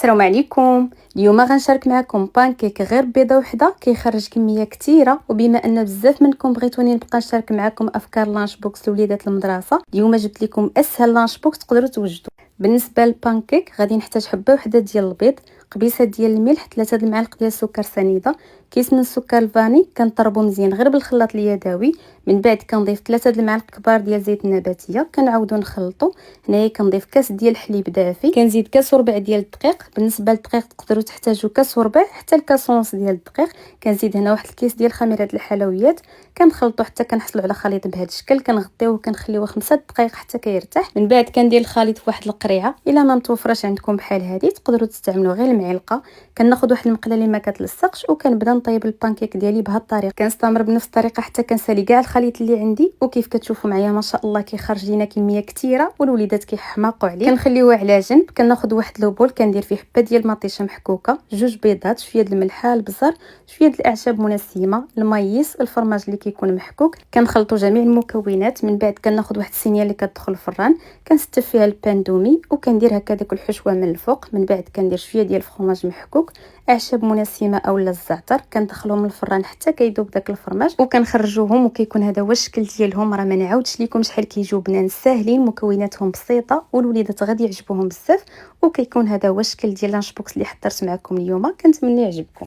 السلام عليكم. اليوم غنشارك معكم بانكيك غير بيضه وحده كيخرج كميه كثيره، وبما ان بزاف منكم بغيتوني نبقى نشارك معكم افكار لانش بوكس لوليدات المدرسه، اليوم جبت لكم اسهل لانش بوكس تقدروا توجدوا. بالنسبه للبانكيك غادي نحتاج حبه وحده ديال البيض، قبيصه ديال الملح، 3 المعالق ديال السكر سنيده، كيس من السكر الفاني كنطربو مزيان غير بالخلاط اليدوي. من بعد كنضيف 3 المعالق كبار ديال الزيت النباتيه، كنعاودو نخلطو. هنايا كنضيف كاس ديال الحليب دافي، كنزيد كاس وربع ديال الدقيق. بالنسبه للدقيق تقدروا تحتاجوا كاس وربع حتى لكاس ونص ديال الدقيق. كنزيد هنا واحد الكيس ديال خميره الحلويات، كنخلطو حتى كنحصلوا على خليط بهذا الشكل. كنغطيوه وكنخليوه 5 دقائق حتى كيرتاح. من بعد كندير الخليط في واحد القريعه، الا ما متوفرش عندكم بحال هذه تقدروا تستعملوا غير المعلقه. كناخذ واحد المقله اللي ما كتلصقش وكنبدا نطيب البانكيك ديالي بهذه الطريقه. كنستمر بنفس الطريقه حتى كنسالي كاع الخليط اللي عندي، وكيف كتشوفوا معايا ما شاء الله كيخرج لينا كميه كثيره والوليدات كيحماقوا عليه. كنخليوه على جنب. كناخذ واحد لوبول كندير فيه حبه ديال المطيشه محكوكه، 2 بيضات، شويه د الملح، البزر، شويه د الاعشاب منسمه، المايس، الفرماج اللي كيكون محكوك. كنخلطوا جميع المكونات. من بعد كناخذ واحد الصينيه اللي كتدخل الفران، كنستف فيها الباندومي وكندير هكا داك الحشوه من الفوق. من بعد كندير شويه ديال الفرماج محكوك، اعشاب منسمه اولا الزعتر، كندخلهم للفران حتى كيذوب داك الفرماج وكنخرجوهم. وكيكون هذا هو الشكل ديالهم. راه ما نعاودش لكم شحال كيجيو بنان ساهلين، مكوناتهم بسيطه والوليدات غادي يعجبوهم بزاف. وكيكون هذا هو الشكل ديال لانش بوكس اللي حضرت معكم اليوم. كنتمنى يعجبكم.